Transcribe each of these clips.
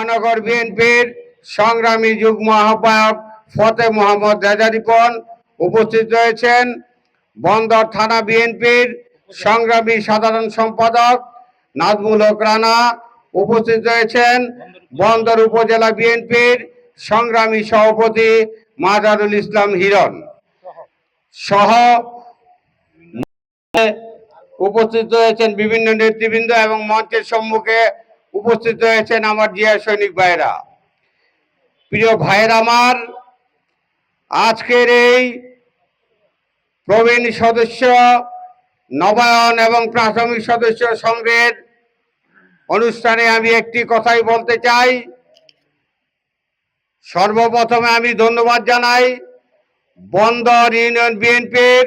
মহানগর বিএনপির সংগ্রামী যুগ্ম আহ্বায়ক ফতে মোহাম্মদ রেজা রিপন উপস্থিত রয়েছেন। বন্দর থানা বিএনপির সংগ্রামী সাধারণ সম্পাদক নাজমুল হক রানা উপস্থিত রয়েছেন। বন্দর উপজেলা বিএনপির সংগ্রামী সভাপতি মাজারুল ইসলাম হিরণ সহ উপস্থিত রয়েছেন বিভিন্ন নেতৃবৃন্দ এবং মঞ্চের সম্মুখে উপস্থিত রয়েছেন আমার জিয়া সৈনিক ভাইরা। প্রিয় ভাইরা আমার, আজকের এই প্রবীণ সদস্য নবায়ন এবং প্রাথমিক সদস্য সংঘের অনুষ্ঠানে আমি একটি কথাই বলতে চাই। সর্বপ্রথমে আমি ধন্যবাদ জানাই বন্দর ইউনিয়ন বিএনপির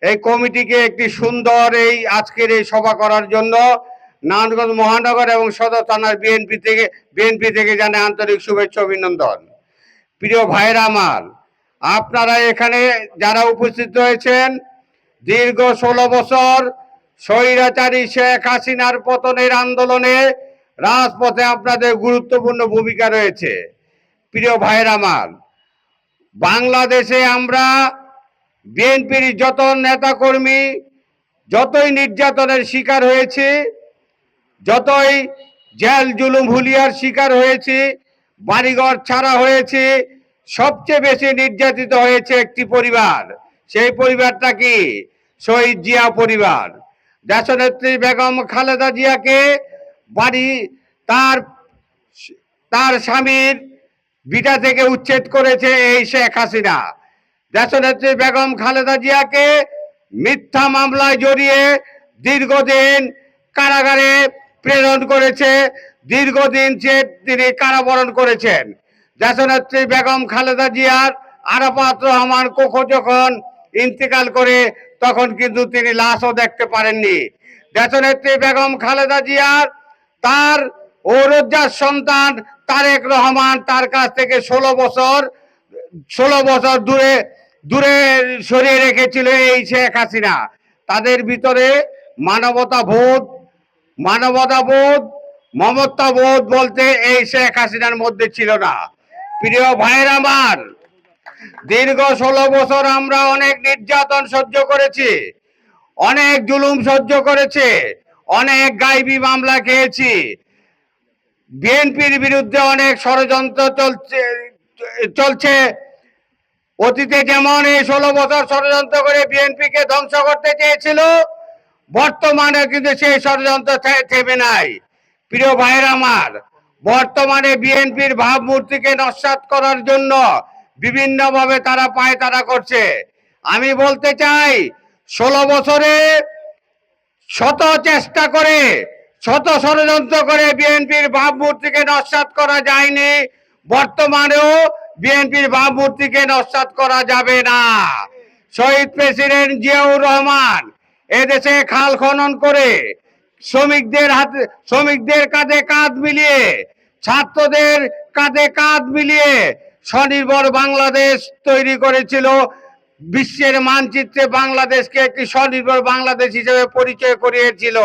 এই কমিটিকে একটি সুন্দর এই আজকের এই সভা করার জন্য। নারায়ণগঞ্জ মহানগর এবং সদর থানার বিএনপি থেকে জানাই আন্তরিক শুভেচ্ছা অভিনন্দন। প্রিয় ভাইরা আমার, আপনারা এখানে যারা উপস্থিত রয়েছেন, দীর্ঘ 16 বছর স্বৈরাচারী শেখ হাসিনার পতনের আন্দোলনে রাজপথে আপনাদের গুরুত্বপূর্ণ ভূমিকা রয়েছে। প্রিয় ভাইরা আমার, বাংলাদেশে আমরা বিএনপির যত নেতাকর্মী যতই নির্যাতনের শিকার হয়েছে, যতই জেল জুলুম হুলিয়ার শিকার হয়েছে, বাড়িঘর ছাড়া হয়েছে, সবচেয়ে বেশি নির্যাতিত হয়েছে একটি পরিবার। সেই পরিবারটা কি? শহীদ জিয়া পরিবার। দেশনেত্রী বেগম খালেদা জিয়াকে বাড়ি তার স্বামীর বিটা থেকে উচ্ছেদ করেছে এই শেখ হাসিনা। দেশনেত্রী বেগম খালেদা জিয়াকে মিথ্যা মামলায় জড়িয়ে দীর্ঘদিন কারাগারে প্রেরণ করেছে, দীর্ঘদিন তিনি কারাবরণ করেছেন। দেশনেত্রী বেগম খালেদা জিয়ার আরাফাত রহমান কোকো যখন ইন্তেকাল করে তখন কিন্তু তিনি লাশও দেখতে পারেননি। দেশনেত্রী বেগম খালেদা জিয়ার তার ঔরজ্জার সন্তান তারেক রহমান তার কাছ থেকে 16 বছর দূরে সরিয়ে রেখেছিল এই শেখ হাসিনা। তাদের ভিতরে মানবতাবোধ, মমতাবোধ বলতে এই শেখ হাসিনার মধ্যে ছিল না। প্রিয় ভাইয়ের আমার, দীর্ঘ 16 বছর আমরা অনেক নির্যাতন সহ্য করেছি, অনেক জুলুম সহ্য করেছি, অনেক গায়েবী মামলা খেয়েছি। বিএনপির বিরুদ্ধে অনেক ষড়যন্ত্র চলছে। অতীতে যেমন এই 16 বছর ষড়যন্ত্র করে বিএনপিকে ধ্বংস করতে চেয়েছিল, বর্তমানে কিন্তু সেই ষড়যন্ত্র থেমে নাই। প্রিয় ভাইয়ের আমার, বর্তমানে বিএনপির ভাবমূর্তিকে নস্যাৎ করার জন্য বিভিন্নভাবে তারা পায়তারা করছে। আমি বলতে চাই, 16 বছরে শত চেষ্টা করে, শত ষড়যন্ত্র করে বিএনপির ভাবমূর্তিকে নস্যাৎ করা যায়নি। বর্তমানেও বিএনপির ভাবমূর্তিকে নস্যাৎ করা যাবে না। শহীদ প্রেসিডেন্ট জিয়াউর রহমান এদেশে খাল খনন করে শ্রমিকদের কাঁধে কাঁধ মিলিয়ে, ছাত্রদের কাঁধে কাঁধ মিলিয়ে স্বনির্ভর বাংলাদেশ তৈরি করেছিল। বিশ্বের মানচিত্রে বাংলাদেশকে একটি স্বনির্ভর বাংলাদেশ হিসেবে পরিচয় করিয়েছিল।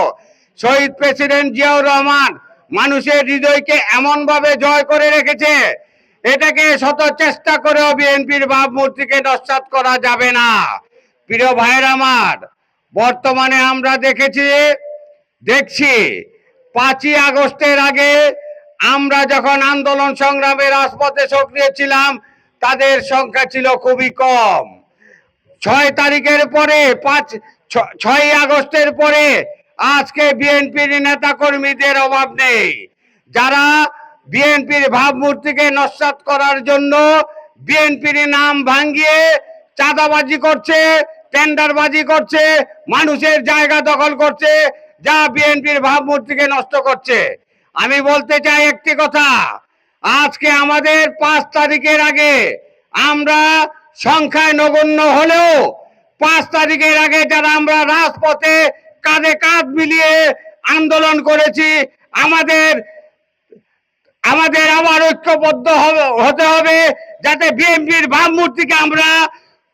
শহীদ প্রেসিডেন্ট জিয়াউর রহমান মানুষের হৃদয়কে এমন ভাবে জয় করে রেখেছে, এটাকে শত চেষ্টা করেও বিএনপির ভাবমূর্তিকে নস্যাৎ করা যাবে না। প্রিয় ভাইয়ের আমার, বর্তমানে আমরা দেখছি 5ই আগস্টের আগে আমরা যখন আন্দোলন সংগ্রামে রাজপথে সক্রিয় ছিলাম, তাদের সংখ্যা ছিল খুবই কম। 6 তারিখের পরে 6ই আগস্টের পরে আজকে বিএনপির নেতা কর্মীদের অভাব নেই, যারা বিএনপির ভাবমূর্তিকে নস্যাৎ করার জন্য বিএনপির নাম ভাঙিয়ে চাঁদাবাজি করছে, টেন্ডারবাজি করছে, মানুষের জায়গা দখল করছে, যা বিএনপির ভাবমূর্তিকে নষ্ট করছে। আমি বলতে চাই একটি কথা, আজকে আমাদের 5 তারিখের আগে আমরা সংখ্যায় নগণ্য হলেও 5 তারিখের আগে যারা আমরা রাজপথে কাঁধে কাঁধ মিলিয়ে আন্দোলন করেছি, আমাদের আবার ঐক্যবদ্ধ হতে হবে, যাতে বিএনপির ভাবমূর্তিকে আমরা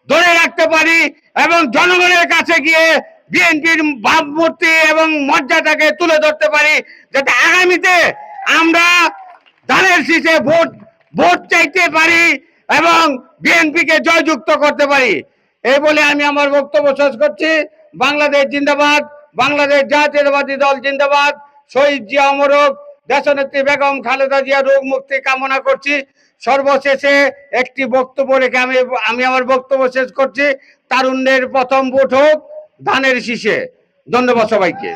ধরে রাখতে পারি এবং জনগণের কাছে গিয়ে বিএনপির ভাবমূর্তি এবং মর্যাদাকে তুলে ধরতে পারি, যাতে আগামীতে আমরা ধানের শীষে ভোট ভোট চাইতে পারি এবং বিএনপিকে জয়যুক্ত করতে পারি। এই বলে আমি আমার বক্তব্য শেষ করছি। বাংলাদেশ জিন্দাবাদ, বাংলাদেশ জাতীয়তাবাদী দল জিন্দাবাদ। শহীদ জিয়া অমর হোক, দেশনেত্রী বেগম খালেদা জিয়া রোগ মুক্তি কামনা করছি। সর্বশেষে একটি বক্তব্য রেখে আমি আমার বক্তব্য শেষ করছি। তারুণ্যের প্রথম ভোট হোক ধানের শীষে। ধন্যবাদ সবাইকে।